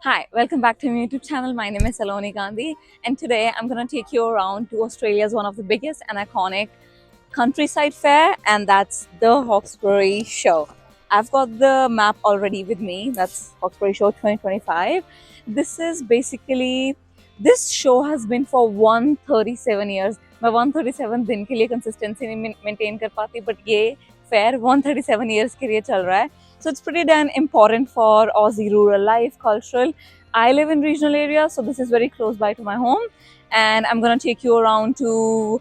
Hi, welcome back to my YouTube channel. My name is Saloni Gandhi, and today I'm going to take you around to Australia's one of the biggest and iconic countryside fair, and that's the Hawkesbury Show. I've got the map already with me. That's Hawkesbury Show 2025. This is basically this show has been for 137 years. मैं 137 दिन के लिए consistency नहीं maintain कर पाती, but ये fair 137 years के लिए चल रहा है. So it's pretty damn important for Aussie rural life, cultural. I live in regional areas, so this is very close by to my home, and I'm gonna take you around to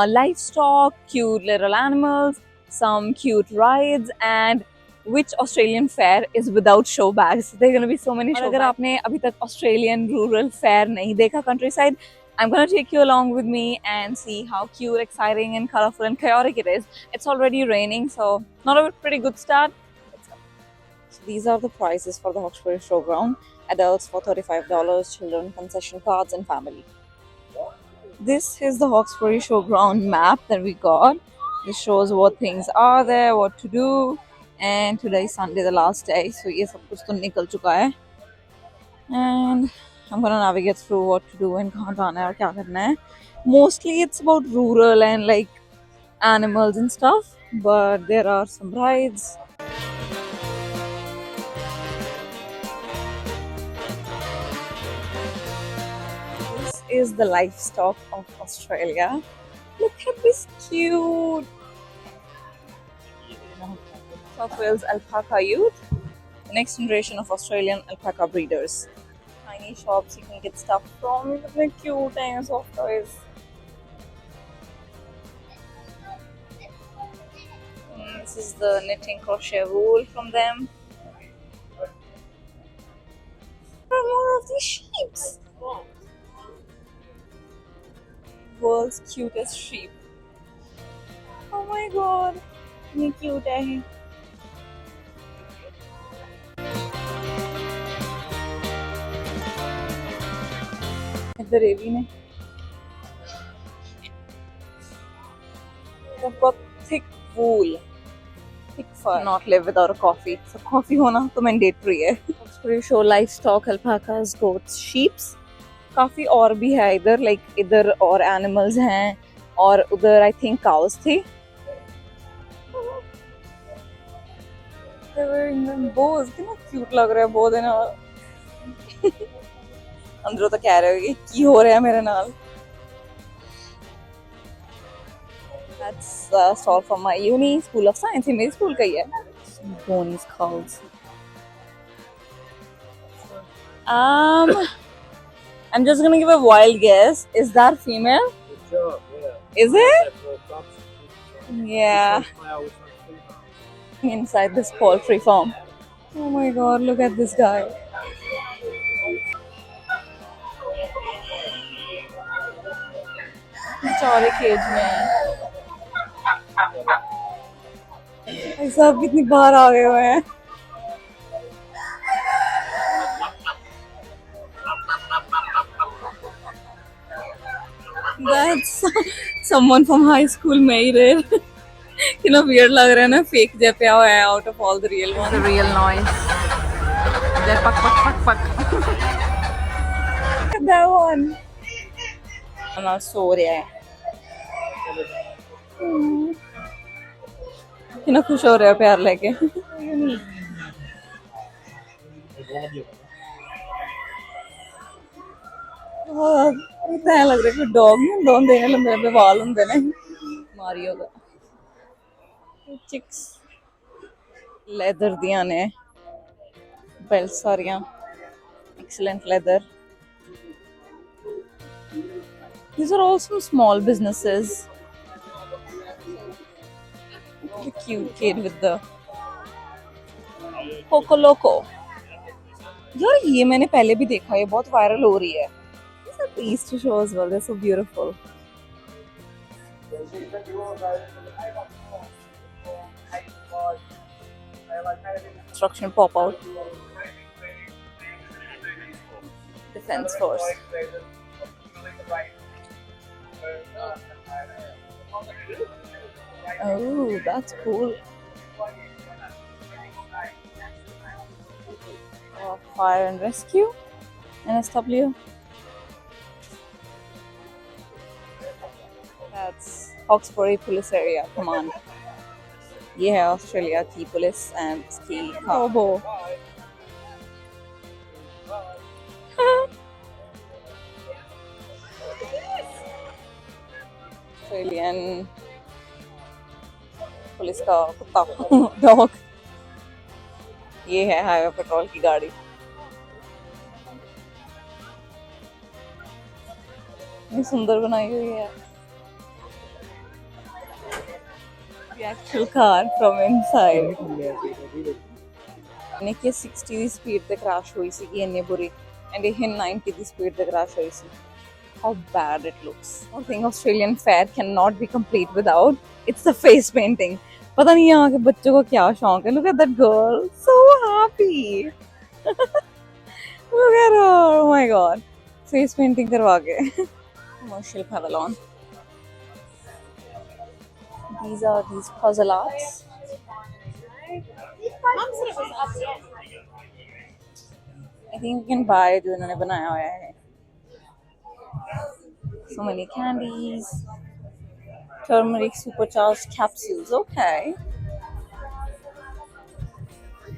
livestock, cute little animals, some cute rides, and which Australian fair is without show bags. There are gonna be so many show bags. अगर आपने अभी तक Australian rural fair नहीं देखा countryside, I'm gonna take you along with me and see how cute, exciting, and colorful and chaotic it is. It's already raining, so not a pretty good start. So these are the prices for the Hawkesbury Showground. Adults for $35, children, concession cards, and family. This is the Hawkesbury Showground map that we got. This shows what things are there, what to do. And today is Sunday, the last day. So ये सब कुछ तो निकल चुका है. And I'm gonna navigate through what to do and कहाँ जाना है और क्या करना है. Mostly it's about rural and like animals and stuff, but there are some rides. This is the livestock of Australia. Look at this cute South Wales alpaca youth, the next generation of Australian alpaca breeders. Tiny shops you can get stuff from. Look at the cute and soft toys. This is the knitting crochet wool from them. There are more of these sheeps. World's cutest sheep. Oh my god, how cute है. इधर ये भी ने. They've got thick wool, thick fur. Not live without a coffee. So coffee होना तो mandatory है. Hawkesbury show livestock, alpacas, goats, sheeps. काफी और भी है इधर, like इधर और animals हैं और उधर I think cows थी. They were in them bows. कितना cute लग रहा है bow देना. अंदरों तो कह रहे हो कि हो रहा है मेरे नाल. That's a stall from my uni, School of Science. ये मेरी स्कूल का ही है. Bonnie's cows. I'm just gonna give a wild guess. Is that female? Good job, yeah. Is it? Yeah. Yeah. Inside this poultry farm. Oh my god, look at this guy. बेचारे cage में हैं. भाई साहब कितनी बाहर आ गए हुए हैं. That's someone from high school made it. कितना weird लग रहा है ना, fake जैसे पिया हुआ है out of all the real ones. The real noise. They're pak pak pak pak. Look at that one. I'm सो रहा है. कितना खुश हो रहा है प्यार लेके. इतना लग रहा है कि डॉग नहीं डॉग देने लंबे लंबे वाल होंगे ने. मारियो का चिक्स लेदर दियां ने बेल्ट सारियां excellent leather. These are all some small businesses. The cute kid with the Coco Loco. यार ये मैंने पहले भी देखा है, बहुत वायरल हो रही है. These are these two shows, well, they're so beautiful. Construction pop out. Defense Force. Oh, that's cool. Fire and Rescue, NSW. That's Hawkesbury Police Area Command. ये है ऑस्ट्रेलिया की पुलिस एंड इसकी रोबो. ऑस्ट्रेलियन पुलिस का कुत्ता dog. ये है highway petrol की गाड़ी. ये सुंदर बनाई हुई है. The actual car from inside. ने के 60 ਦੀ ਸਪੀਡ ਤੇ ਕ੍ਰੈਸ਼ ਹੋਈ ਸੀ ਕਿ ਇੰਨੀ ਬੁਰੀ and ਇਹ 90 ਦੀ ਸਪੀਡ ਤੇ ਕ੍ਰੈਸ਼ ਹੋਈ ਸੀ. How bad it looks. I think Australian fair cannot be complete without it's the face painting. पता नहीं यहाँ के बच्चों को क्या शौक है. Look at that girl, so happy. Look at her, oh my god. Face painting करवा के. Commercial pavilion. These are these puzzle arts. I think you can buy जो इन्होंने बनाया हुआ है. So many candies. Turmeric supercharged capsules. Okay.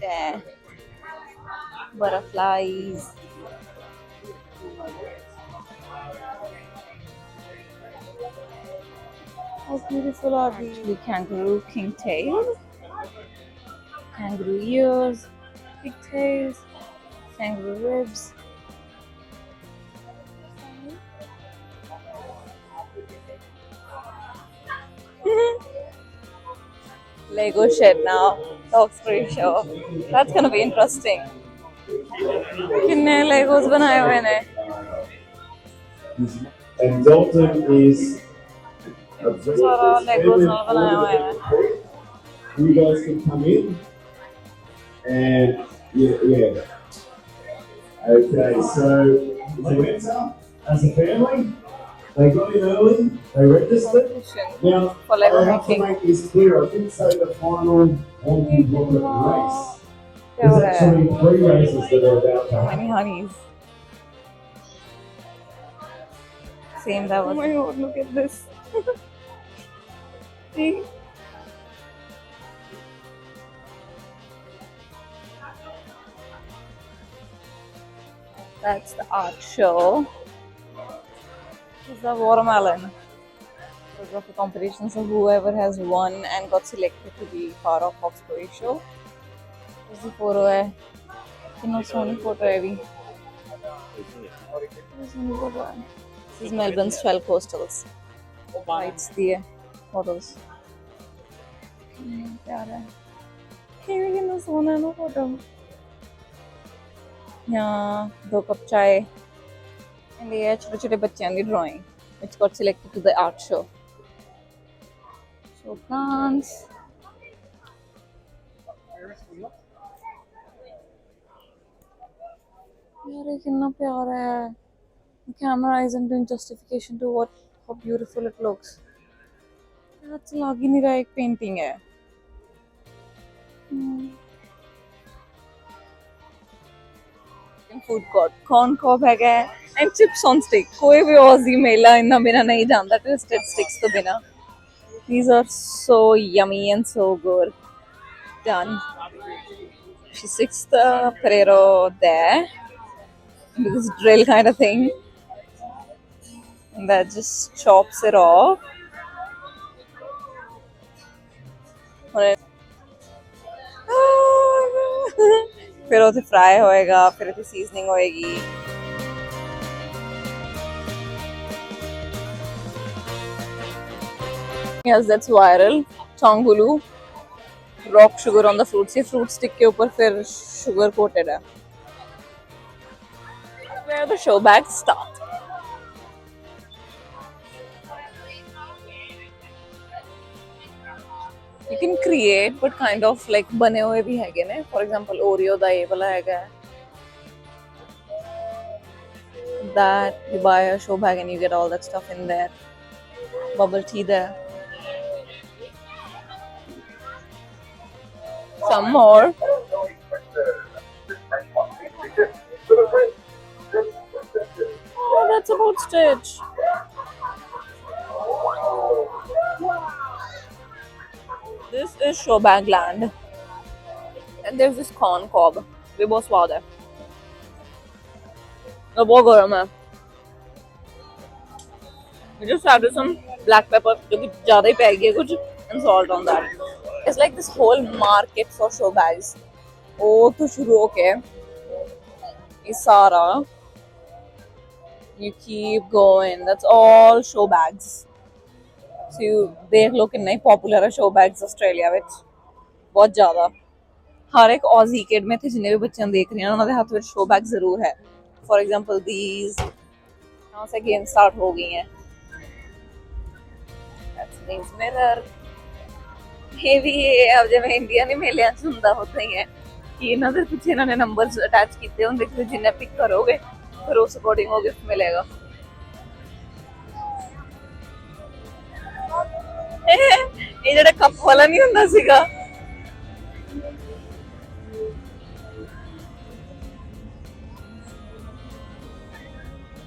There. Butterflies. How beautiful are these? The kangaroo king tail. Kangaroo ears. Pigtails. Kangaroo ribs. Lego shed now. Hawkesbury show. That's gonna be interesting. कितने Legos बनाए हुए ने? And Dalton is a सारा Legos ਨਾਲ बनाया हुआ है. You guys can come in and yeah. Okay, so they went up as a family. They got in early. They registered. Now For Lego I have to making. make this clear. I didn't say the final Honky Rocket race. There's actually 3 races that are about to So happen. many honeys. Same that was. Oh my god, look at this. See? That's the art show. This is the watermelon. Those are the competitions of whoever has won and got selected to be part of Hawkesbury show. This is the photo है. कितना Soni photo है भी. Soni photo है. This is Melbourne's 12 coastals. Lights दिए photos. प्यारा है. ये भी कितना सोना है ना photo. यहाँ 2 कप चाय. And ये छोटे छोटे बच्चों की drawing which got selected to the art show. So plants. यार ये कितना प्यारा है. The camera isn't doing justification to how beautiful it looks. That's लग ही नहीं रहा एक painting है. Food court, corn cob है and chips on stick. कोई भी Aussie मेला इन्ना बिना नहीं जानता twisted sticks तो बिना. These are so yummy and so good. Done. She sticks the Ferrero there into this drill kind of thing, and that just chops it off. फिर उसे फ्राई होएगा, फिर उसे सीजनिंग होएगी. Yes, that's viral. Chongulu. Rock sugar on the fruits. ये fruit stick के ऊपर फिर sugar coated है. Where the show bags start. You can create, but kind of like बने हुए भी हैगे ने. For example, Oreo दा ये वाला हैगा. That you buy a show bag and you get all that stuff in there. Bubble tea there. Some more. cute Stitch. This is Showbag Land. And there's this corn cob. ये बहुत स्वाद है और बहुत गर्म है. We just added some black pepper जो कि ज़्यादा ही पैगी है कुछ and salt on that. It's like this whole market for show bags. Oh, तो शुरू होके ये सारा you keep going. That's all show bags. So you देख लो कितना ही popular है show bags ऑस्ट्रेलिया ਵਿੱਚ बहुत ज़्यादा. हर एक ऑजी किड में थे जिन्हें भी बच्चे देख रहे हैं उन्होंने हाथ में शो बैग जरूर है. फॉर एग्जांपल दीज यहाँ से गेम स्टार्ट हो गई हैं. That's mirror. ये भी अब जब इंडिया ने मेले सुनता होता ही है कि इन्हों के कुछ इन्होंने नंबर्स अटैच किए होंगे कि जिन्हें पिक करोगे फिर उस अकॉर्डिंग वो गिफ्ट मिलेगा. ये ਜਿਹੜਾ ਕੱਪ ਵਾਲਾ ਨਹੀਂ ਹੁੰਦਾ ਸੀਗਾ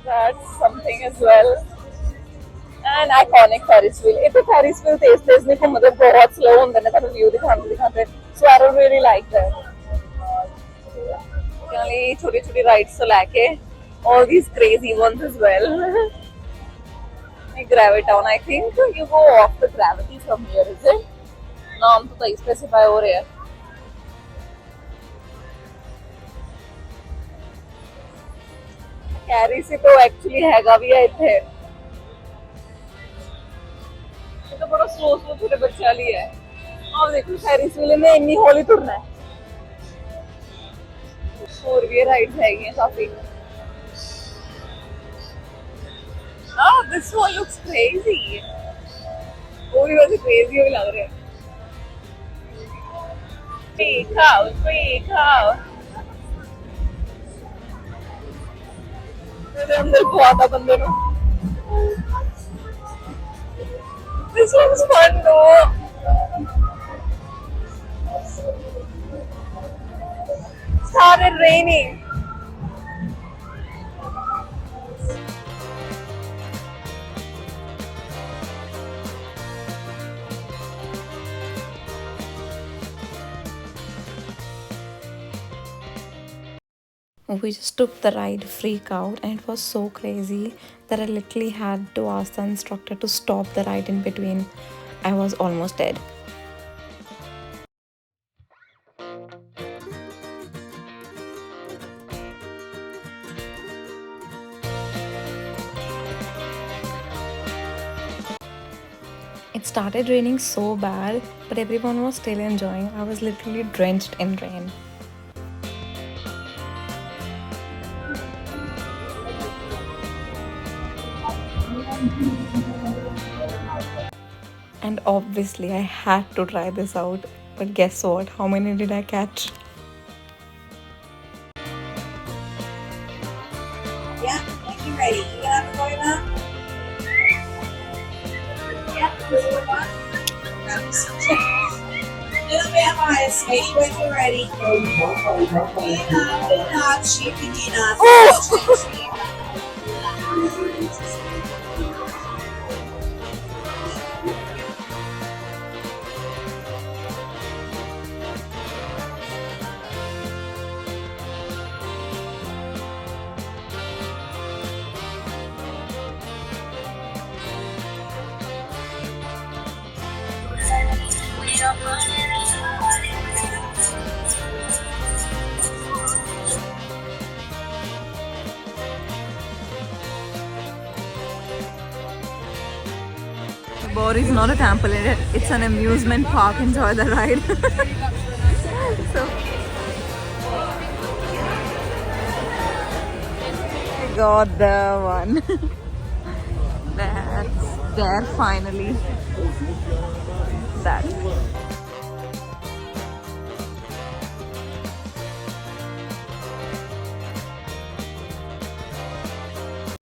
that's something as well. And iconic Ferris wheel. If the Ferris wheel तेज नहीं घूमते बहुत slow होंगे ना तो व्यू दिखाते so I don't really like them. Only छोटी rides तो लेके all these crazy ones as well. Graviton, I think you go off the gravity from here, is it? नाम तो तय specify हो रहा है. कैरी से तो एक्चुअली हैगा भी है इथे. ये तो बड़ा स्लो छोटे बच्चे वाली है. अब देखो फेरिस व्हील में इतनी हौली तुरना है. और भी राइड्स हैगी हैं काफी. Oh, this one looks crazy. वो भी वैसे crazy भी लग रहे हैं. Free cow. मेरे अंदर बहुत था बंदे को. This looks fun though. Started raining. We just took the ride Freak Out and it was so crazy that I literally had to ask the instructor to stop the ride in between. I was almost dead. It started raining so bad, but everyone was still enjoying. I was literally drenched in rain. And obviously I had to try this out, but guess what? How many did I catch? Yeah, make you ready. You got the going up? Yeah, little bit high, sweetie, when you're ready. Enough, shaking enough. Bor is not a trampoline, it's an amusement park. Enjoy the ride. So, I got the one. That's there finally. That.